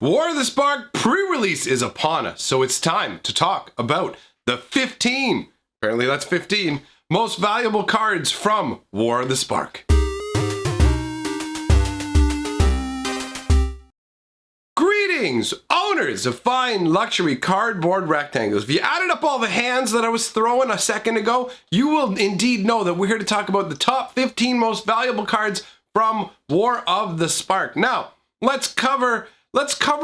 War of the Spark pre-release is upon us, so it's time to talk about the 15, apparently that's 15, most valuable cards from War of the Spark. Greetings, owners of fine luxury cardboard rectangles. If you added up all the hands that I was throwing a second ago, you will indeed know that we're here to talk about the top 15 most valuable cards from War of the Spark. Now, let's cover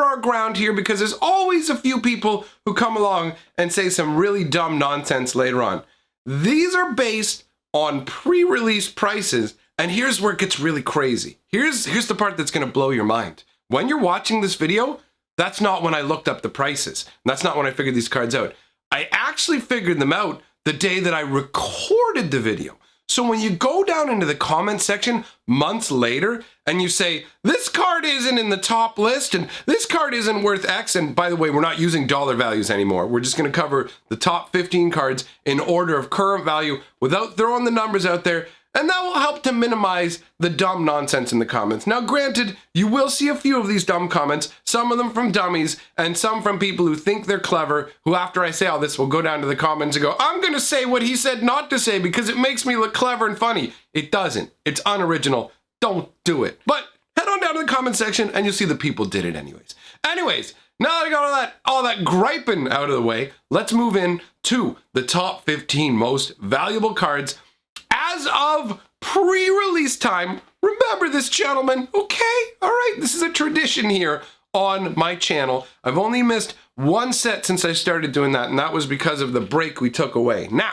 our ground here because there's always a few people who come along and say some really dumb nonsense later on. These are based on pre-release prices, and here's where it gets really crazy. Here's the part that's going to blow your mind. When you're watching this video, that's not when I looked up the prices. That's not when I figured these cards out. I actually figured them out the day that I recorded the video. So when you go down into the comment section months later and you say, this card isn't in the top list and this card isn't worth X, and by the way, we're not using dollar values anymore. We're just going to cover the top 15 cards in order of current value without throwing the numbers out there. And that will help to minimize the dumb nonsense in the comments. Now, granted, you will see a few of these dumb comments, some of them from dummies, and some from people who think they're clever, who after I say all this will go down to the comments and go, I'm going to say what he said not to say because it makes me look clever and funny. It doesn't. It's unoriginal. Don't do it. But head on down to the comment section and you'll see the people did it anyways. Anyways, now that I got all that griping out of the way, let's move in to the top 15 most valuable cards as of pre-release time. Remember this, gentlemen, okay? All right, this is a tradition here on my channel. I've only missed one set since I started doing that, and that was because of the break we took away. Now,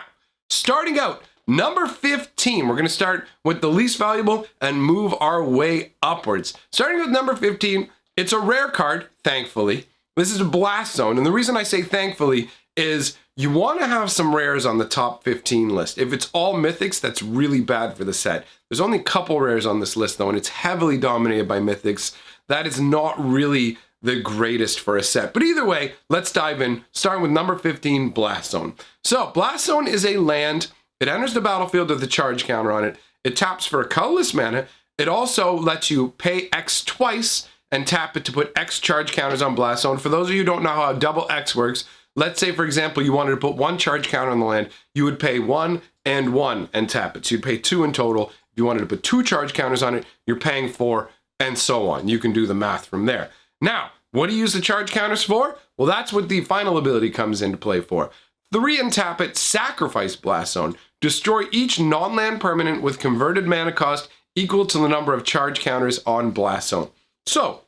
starting out, number 15, we're gonna start with the least valuable and move our way upwards. Starting with number 15, it's a rare card, thankfully. This is a Blast Zone, and the reason I say thankfully is you want to have some rares on the top 15 list. If it's all mythics, that's really bad for the set. There's only a couple rares on this list though, and it's heavily dominated by mythics. That is not really the greatest for a set. But either way, let's dive in, starting with number 15, Blast Zone. So Blast Zone is a land. It enters the battlefield with a charge counter on it. It taps for a colorless mana. It also lets you pay X twice and tap it to put X charge counters on Blast Zone. For those of you who don't know how double X works, let's say, for example, you wanted to put one charge counter on the land, you would pay 1 and 1 and tap it. So you'd pay 2 in total. If you wanted to put 2 charge counters on it, you're paying 4 and so on. You can do the math from there. Now, what do you use the charge counters for? Well, that's what the final ability comes into play for. 3 and tap it, sacrifice Blast Zone. Destroy each non-land permanent with converted mana cost equal to the number of charge counters on Blast Zone. So,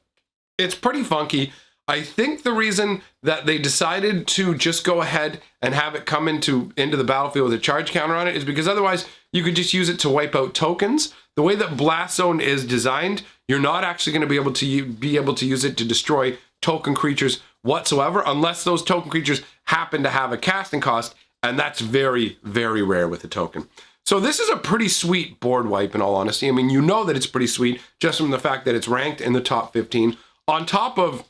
it's pretty funky. I think the reason that they decided to just go ahead and have it come into the battlefield with a charge counter on it is because otherwise you could just use it to wipe out tokens. The way that Blast Zone is designed, you're not actually going to be able to use it to destroy token creatures whatsoever unless those token creatures happen to have a casting cost, and that's very, very rare with a token. So this is a pretty sweet board wipe in all honesty. I mean, you know that it's pretty sweet just from the fact that it's ranked in the top 15. On top of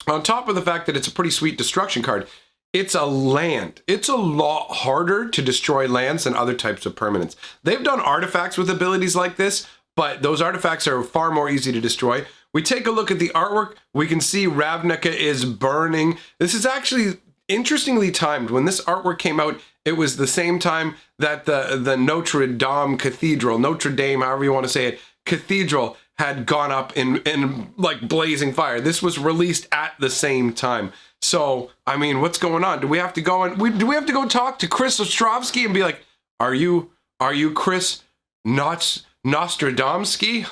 the fact that it's a pretty sweet destruction card, it's a land. It's a lot harder to destroy lands than other types of permanents. They've done artifacts with abilities like this, but those artifacts are far more easy to destroy. We take a look at the artwork. We can see Ravnica is burning. This is actually interestingly timed. When this artwork came out, it was the same time that the Notre Dame Cathedral, Notre Dame, however you want to say it, Cathedral had gone up in like blazing fire. This was released at the same time. So, I mean, what's going on? Do we have to go talk to Chris Ostrovsky and be like, are you Chris Nostradamski?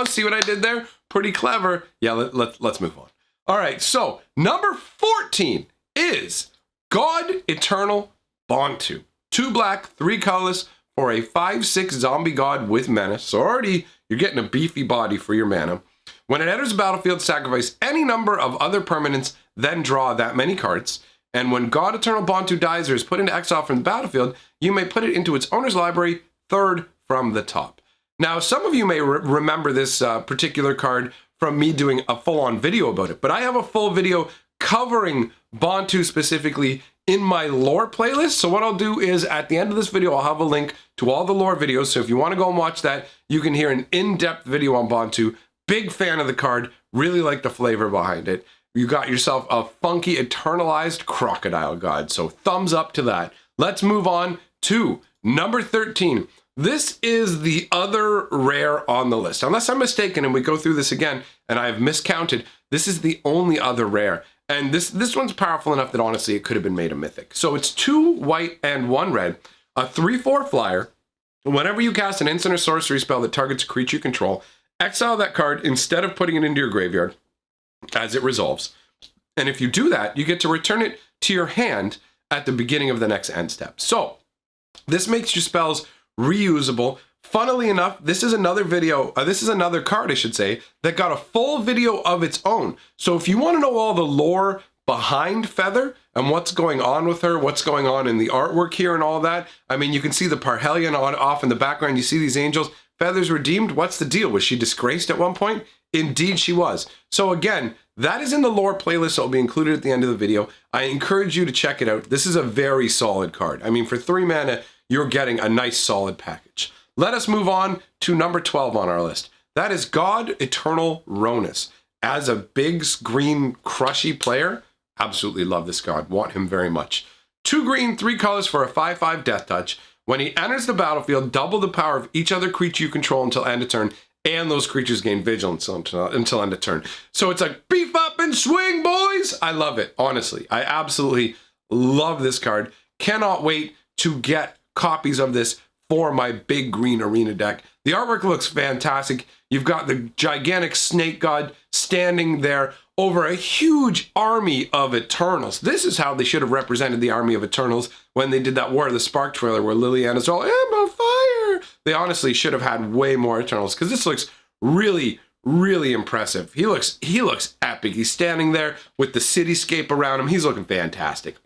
See what I did there? Pretty clever. Yeah, let's move on. All right, so number 14 is God Eternal Bontu. 2 black, 3 colorless for a 5/6 zombie god with menace. So already you're getting a beefy body for your mana. When it enters the battlefield, sacrifice any number of other permanents, then draw that many cards. And when God Eternal Bontu dies or is put into exile from the battlefield, you may put it into its owner's library, 3rd from the top. Now, some of you may remember this particular card from me doing a full-on video about it, but I have a full video covering Bontu specifically in my lore playlist. So what I'll do is at the end of this video, I'll have a link to all the lore videos. So if you want to go and watch that, you can hear an in-depth video on Bontu. Big fan of the card, Really like the flavor behind it. You got yourself a funky eternalized crocodile god. So thumbs up to that. Let's move on to number 13. This is the other rare on the list. Unless I'm mistaken and we go through this again and I've miscounted, this is the only other rare. And this one's powerful enough that honestly it could have been made a mythic. So it's 2 white and 1 red, a 3/4 flyer. Whenever you cast an instant or sorcery spell that targets a creature you control, exile that card instead of putting it into your graveyard as it resolves. And if you do that, you get to return it to your hand at the beginning of the next end step. So this makes your spells reusable. Funnily enough, this is another card, I should say, that got a full video of its own. So if you want to know all the lore behind Feather and what's going on with her, what's going on in the artwork here and all that, I mean, you can see the Parhelion off in the background. You see these angels. Feather's redeemed. What's the deal? Was she disgraced at one point? Indeed she was. So again, that is in the lore playlist that will be included at the end of the video. I encourage you to check it out. This is a very solid card. I mean, for 3 mana, you're getting a nice solid package. Let us move on to number 12 on our list. That is God Eternal Ronus. As a big green crushy player, absolutely love this god. Want him very much. 2 green, 3 colors for a 5/5 death touch. When he enters the battlefield, double the power of each other creature you control until end of turn, and those creatures gain vigilance until end of turn. So it's like beef up and swing, boys! I love it, honestly. I absolutely love this card. Cannot wait to get copies of this for my big green arena deck. The artwork looks fantastic. You've got the gigantic snake god standing there over a huge army of Eternals. This is how they should have represented the army of Eternals when they did that War of the Spark trailer where Liliana's all, I'm on fire. They honestly should have had way more Eternals because this looks really, really impressive. He looks epic. He's standing there with the cityscape around him. He's looking fantastic.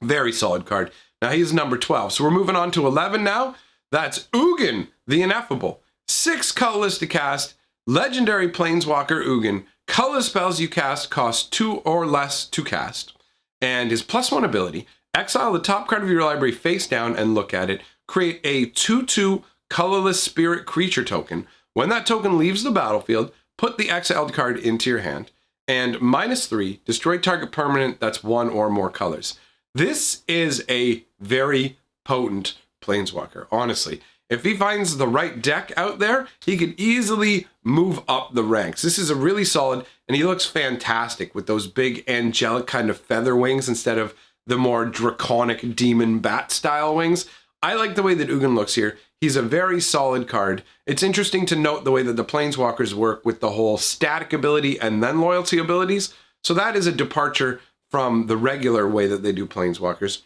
Very solid card. Now he's number 12. So we're moving on to 11 now. That's Mugen, the Ineffable. 6 colorless to cast. Legendary Planeswalker Mugen. Colorless spells you cast cost 2 or less to cast. And his +1 ability, exile the top card of your library face down and look at it. Create a 2/2 colorless spirit creature token. When that token leaves the battlefield, put the exiled card into your hand. And -3, destroy target permanent that's 1 or more colors. This is a very potent Planeswalker, honestly. If he finds the right deck out there, he could easily move up the ranks. This is a really solid, and he looks fantastic with those big angelic kind of feather wings instead of the more draconic demon bat style wings. I like the way that Mugen looks here. He's a very solid card. It's interesting to note the way that the Planeswalkers work with the whole static ability and then loyalty abilities. So that is a departure from the regular way that they do Planeswalkers.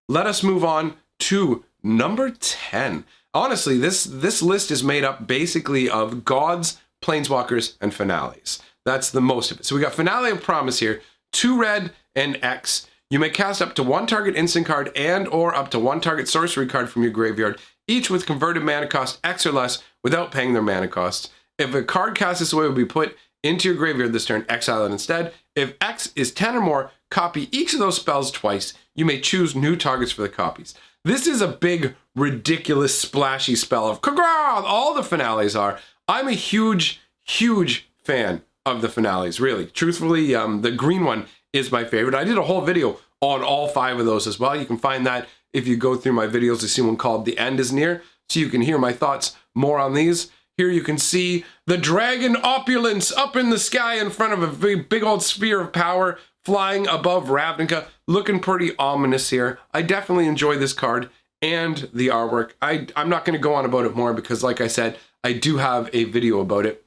Let us move on to number 10. Honestly, this list is made up basically of gods, Planeswalkers, and finales. That's the most of it. So we got Finale of Promise here, 2 red and X. You may cast up to 1 target instant card and or up to 1 target sorcery card from your graveyard, each with converted mana cost X or less without paying their mana costs. If a card cast this way will be put into your graveyard this turn, exile it instead. If X is 10 or more, copy each of those spells twice. You may choose new targets for the copies. This is a big, ridiculous, splashy spell of Kagra! All the finales are. I'm a huge, huge fan of the finales, really. Truthfully, the green one is my favorite. I did a whole video on all 5 of those as well. You can find that if you go through my videos. You see one called The End is Near, so you can hear my thoughts more on these. Here you can see the dragon opulence up in the sky in front of a big old sphere of power flying above Ravnica, looking pretty ominous here. I definitely enjoy this card and the artwork. I'm not going to go on about it more because, like I said, I do have a video about it.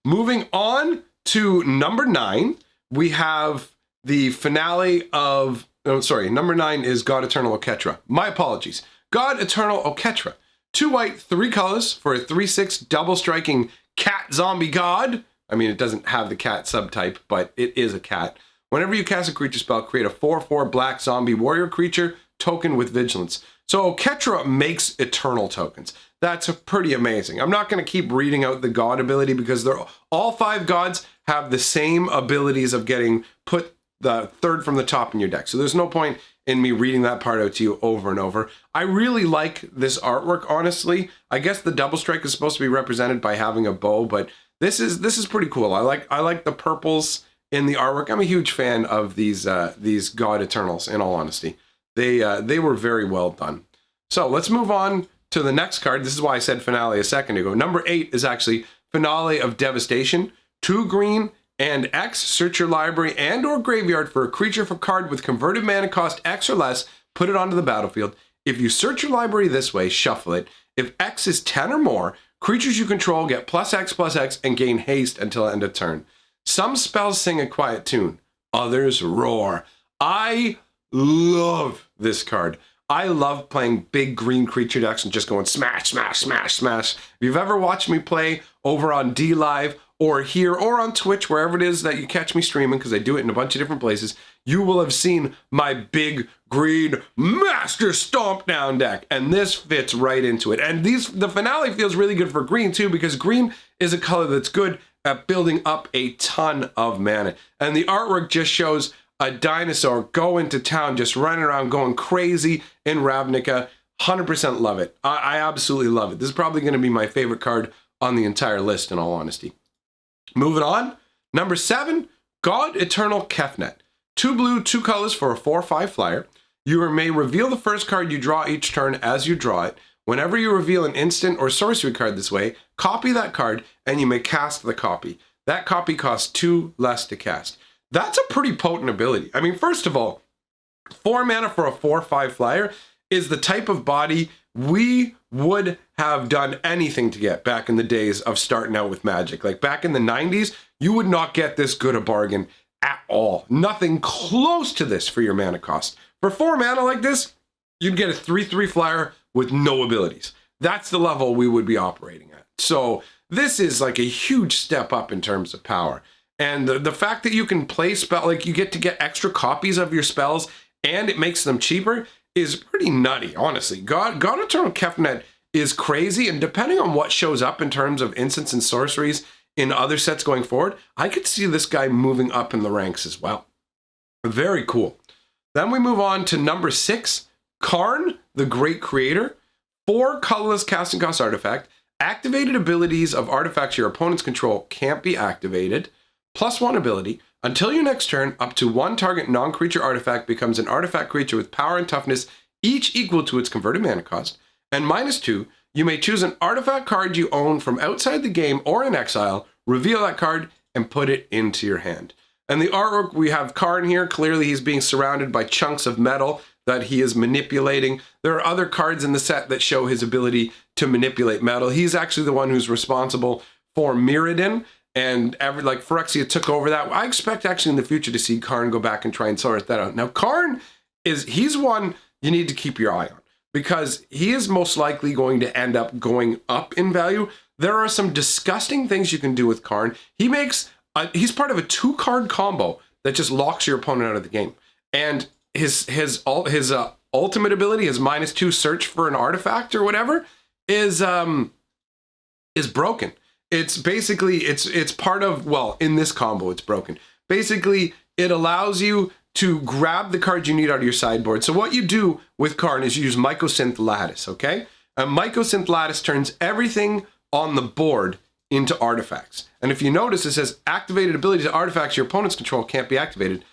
Moving on to number 9, we have the finale of... Oh, sorry, number 9 is God Eternal Katra. My apologies. God Eternal Katra. 2 white, 3 colors for a 3/6 double striking cat zombie god. I mean, it doesn't have the cat subtype, but it is a cat. Whenever you cast a creature spell, create a 4/4 black zombie warrior creature token with vigilance. So Ketra makes eternal tokens. That's pretty amazing. I'm not going to keep reading out the god ability because all 5 gods have the same abilities of getting put the third from the top in your deck. So there's no point in me reading that part out to you over and over. I really like this artwork, honestly. I guess the double strike is supposed to be represented by having a bow, but This is pretty cool. I like the purples in the artwork. I'm a huge fan of these God Eternals, in all honesty. They were very well done. So let's move on to the next card. This is why I said finale a second ago. Number 8 is actually Finale of Devastation. 2 green and X. Search your library and or graveyard for a creature for card with converted mana cost X or less. Put it onto the battlefield. If you search your library this way, shuffle it. If X is 10 or more, creatures you control get +X and gain haste until end of turn. Some spells sing a quiet tune. Others roar. I love this card. I love playing big green creature decks and just going smash, smash, smash, smash. If you've ever watched me play over on D Live or here or on Twitch, wherever it is that you catch me streaming, because I do it in a bunch of different places, you will have seen my big green Master Stomp Down deck. And this fits right into it. And the finale feels really good for green too, because green is a color that's good at building up a ton of mana. And the artwork just shows a dinosaur going to town, just running around, going crazy in Ravnica. 100% love it. I absolutely love it. This is probably going to be my favorite card on the entire list, in all honesty. Moving on, number 7, God Eternal Katra. 2 blue, 2 colors for a 4/5 flyer. You may reveal the first card you draw each turn as you draw it. Whenever you reveal an instant or sorcery card this way, copy that card and you may cast the copy. That copy costs 2 less to cast. That's a pretty potent ability. I mean, first of all, 4 mana for a 4/5 flyer is the type of body we would have done anything to get back in the days of starting out with Magic. Like back in the 90s, you would not get this good a bargain at all. Nothing close to this for your mana cost. For 4 mana like this, you'd get a 3/3 flyer with no abilities. That's the level we would be operating at. So this is like a huge step up in terms of power. And the fact that you can play spell, like you get to get extra copies of your spells and it makes them cheaper is pretty nutty, honestly. God Eternal Katra is crazy, and depending on what shows up in terms of instants and sorceries in other sets going forward, I could see this guy moving up in the ranks as well. Very cool. Then we move on to number 6, Karn, the Great Creator. 4 colorless casting cost artifact. Activated abilities of artifacts your opponents control can't be activated. +1 ability. Until your next turn, up to 1 target non-creature artifact becomes an artifact creature with power and toughness, each equal to its converted mana cost. And -2, you may choose an artifact card you own from outside the game or in exile, reveal that card, and put it into your hand. And the artwork, we have Karn here. Clearly he's being surrounded by chunks of metal that he is manipulating. There are other cards in the set that show his ability to manipulate metal. He's actually the one who's responsible for Mirrodin. And Phyrexia took over that. I expect actually in the future to see Karn go back and try and sort that out. Now, Karn he's one you need to keep your eye on because he is most likely going to end up going up in value. There are some disgusting things you can do with Karn. He's part of a 2-card combo that just locks your opponent out of the game. And his ultimate ability, his -2 search for an artifact or whatever, is broken. It's basically, it's part of, well, in this combo, it's broken. Basically, it allows you to grab the card you need out of your sideboard. So what you do with Karn is you use Mycosynth Lattice, okay? And Mycosynth Lattice turns everything on the board into artifacts. And if you notice, it says activated abilities of artifacts your opponent's control can't be activated.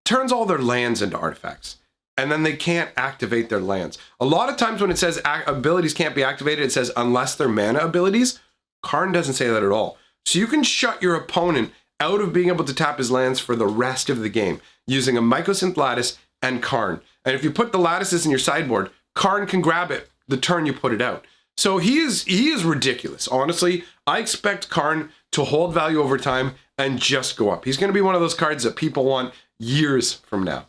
Turns all their lands into artifacts. And then they can't activate their lands. A lot of times when it says abilities can't be activated, it says unless they're mana abilities. Karn doesn't say that at all. So you can shut your opponent out of being able to tap his lands for the rest of the game using a Mycosynth Lattice and Karn. And if you put the lattices in your sideboard, Karn can grab it the turn you put it out. So he is ridiculous. Honestly, I expect Karn to hold value over time and just go up. He's going to be one of those cards that people want years from now.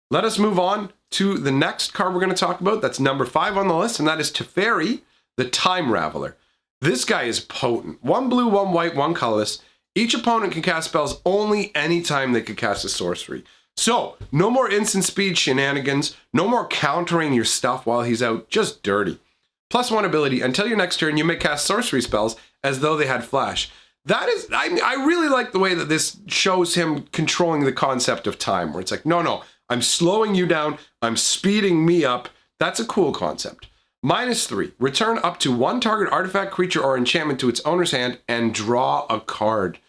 Let us move on to the next card we're going to talk about. That's number 5 on the list, and that is Teferi, the Time Raveler. This guy is potent. 1 blue, 1 white, 1 colorless. Each opponent can cast spells only anytime they could cast a sorcery. So, no more instant speed shenanigans. No more countering your stuff while he's out. Just dirty. +1 ability. Until your next turn, you may cast sorcery spells as though they had flash. That is, I really like the way that this shows him controlling the concept of time, where it's like, no, I'm slowing you down. I'm speeding me up. That's a cool concept. -3, return up to one target artifact, creature, or enchantment to its owner's hand and draw a card.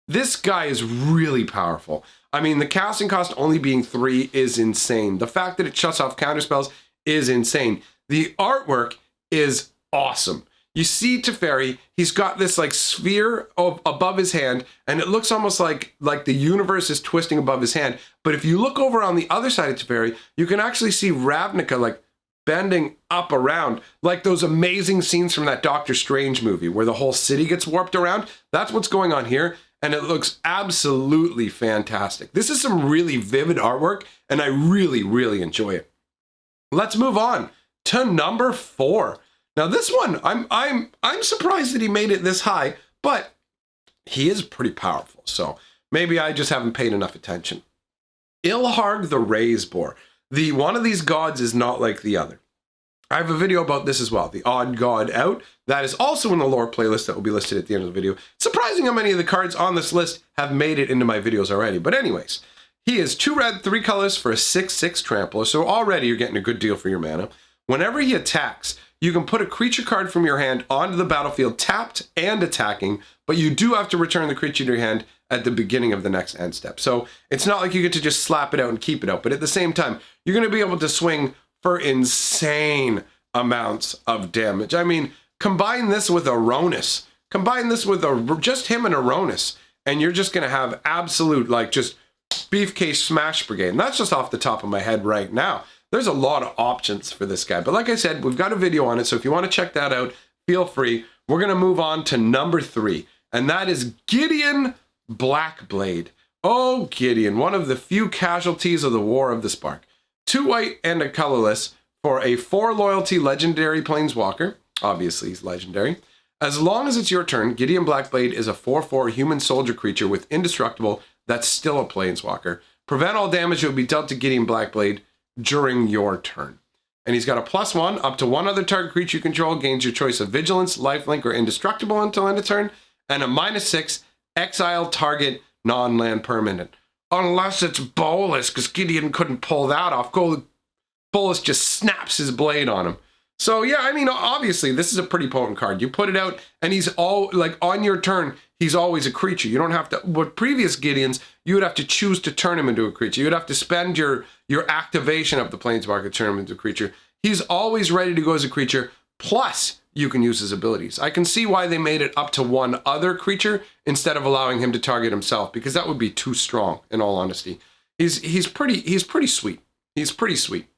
This guy is really powerful. I mean, the casting cost only being 3 is insane. The fact that it shuts off counterspells is insane. The artwork is awesome. You see Teferi, he's got this like sphere above his hand, and it looks almost like the universe is twisting above his hand. But if you look over on the other side of Teferi, you can actually see Ravnica like bending up around, like those amazing scenes from that Doctor Strange movie where the whole city gets warped around. That's what's going on here, and it looks absolutely fantastic. This is some really vivid artwork, and I really, really enjoy it. Let's move on to number 4. Now this one, I'm surprised that he made it this high, but he is pretty powerful. So maybe I just haven't paid enough attention. Ilharg the Raiseboar. One of these gods is not like the other. I have a video about this as well, the Odd God Out. That is also in the lore playlist that will be listed at the end of the video. Surprising how many of the cards on this list have made it into my videos already. But anyways, he is 2 red, 3 colors for a 6/6 trampler. So already you're getting a good deal for your mana. Whenever he attacks, you can put a creature card from your hand onto the battlefield tapped and attacking, but you do have to return the creature to your hand at the beginning of the next end step. So it's not like you get to just slap it out and keep it out, but at the same time, you're going to be able to swing for insane amounts of damage. I mean, combine this with Aronis. Combine this with just him and Aronis, and you're just going to have absolute, like, just beefcake smash brigade. And that's just off the top of my head right now. There's a lot of options for this guy. But like I said, we've got a video on it, so if you want to check that out, feel free. We're going to move on to number 3, and that is Gideon Blackblade. Oh, Gideon, one of the few casualties of the War of the Spark. 2 white and a colorless for a 4 loyalty legendary planeswalker. Obviously, he's legendary. As long as it's your turn, Gideon Blackblade is a 4/4 human soldier creature with indestructible that's still a planeswalker. Prevent all damage that would be dealt to Gideon Blackblade during your turn. And he's got a +1 up to 1 other target creature you control gains your choice of vigilance, lifelink, or indestructible until end of turn, and a -6 exile target non-land permanent. Unless it's Bolas, because Gideon couldn't pull that off. Bolas just snaps his blade on him. So yeah, I mean, obviously this is a pretty potent card. You put it out and he's all like on your turn, he's always a creature. You don't have to, with previous Gideons, you would have to choose to turn him into a creature. You would have to spend your activation of the planeswalker to turn him into a creature. He's always ready to go as a creature, plus you can use his abilities. I can see why they made it up to 1 other creature instead of allowing him to target himself, because that would be too strong, in all honesty. He's pretty sweet. He's pretty sweet.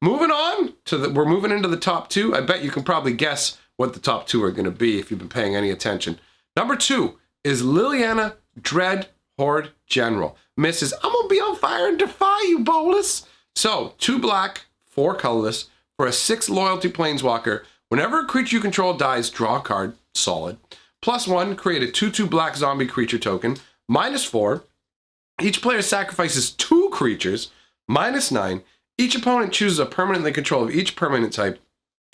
Moving on to we're moving into the top 2. I bet you can probably guess what the top 2 are going to be if you've been paying any attention. Number 2 is Liliana Dread Horde General. Mrs. I'm going to be on fire and defy you, Bolas. So, 2 black, 4 colorless for a 6 loyalty planeswalker. Whenever a creature you control dies, draw a card. Solid. +1, create a 2/2 black zombie creature token. -4, each player sacrifices 2 creatures. -9, each opponent chooses a permanent they control of each permanent type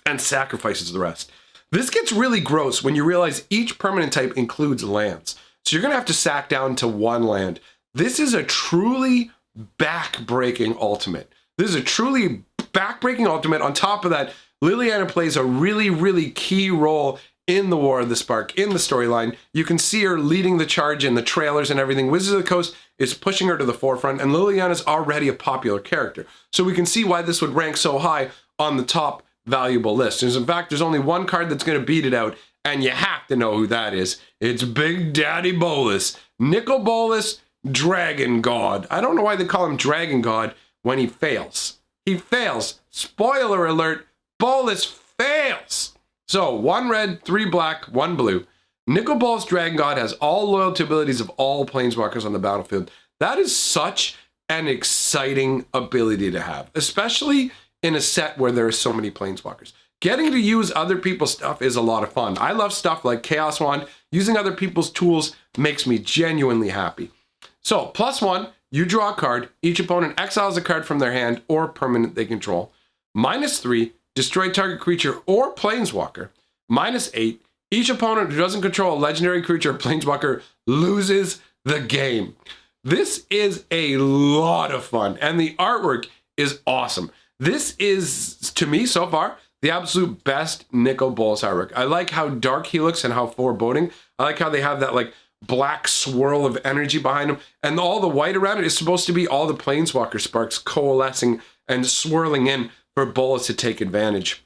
and sacrifices the rest. This gets really gross when you realize each permanent type includes lands. So you're going to have to sack down to 1 land. This is a truly back-breaking ultimate. This is a truly back-breaking ultimate. On top of that, Liliana plays a really, really key role in the War of the Spark, in the storyline. You can see her leading the charge in the trailers and everything. Wizards of the Coast is pushing her to the forefront, and Liliana's already a popular character. So we can see why this would rank so high on the top valuable list. In fact, there's only 1 card that's going to beat it out, and you have to know who that is. It's Big Daddy Bolas. Nicol Bolas, Dragon God. I don't know why they call him Dragon God when he fails. He fails. Spoiler alert, Bolas fails. So 1 red, 3 black, 1 blue. Nicol Bolas Dragon God has all loyalty abilities of all planeswalkers on the battlefield. That is such an exciting ability to have, especially in a set where there are so many planeswalkers. Getting to use other people's stuff is a lot of fun. I love stuff like Chaos Wand. Using other people's tools makes me genuinely happy. So +1, you draw a card. Each opponent exiles a card from their hand or permanent they control. -3, destroy target creature or planeswalker. -8, each opponent who doesn't control a legendary creature or planeswalker loses the game. This is a lot of fun, and the artwork is awesome. This is, to me so far, the absolute best nickel bolus artwork. I like how dark he looks and how foreboding. I like how they have that like black swirl of energy behind him, and all the white around it is supposed to be all the planeswalker sparks coalescing and swirling in for Bolas to take advantage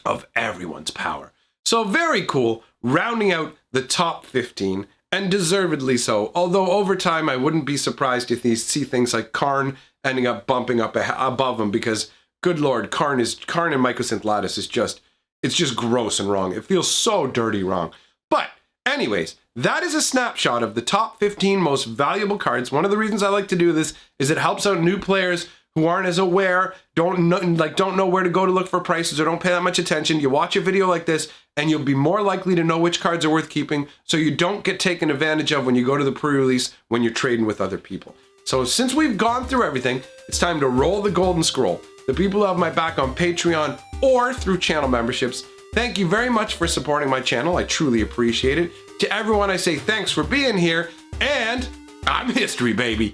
of everyone's power. So very cool, rounding out the top 15, and deservedly so. Although over time, I wouldn't be surprised if you see things like Karn ending up bumping up above him, because good lord, Karn and Mycosynth Lattice is just, it's just gross and wrong. It feels so dirty wrong. But anyways, that is a snapshot of the top 15 most valuable cards. One of the reasons I like to do this is it helps out new players who aren't as aware, don't know where to go to look for prices, or don't pay that much attention. You watch a video like this and you'll be more likely to know which cards are worth keeping, so you don't get taken advantage of when you go to the pre-release when you're trading with other people. So since we've gone through everything, it's time to roll the golden scroll. The people who have my back on Patreon or through channel memberships, thank you very much for supporting my channel. I truly appreciate it. To everyone, I say thanks for being here, and I'm history, baby.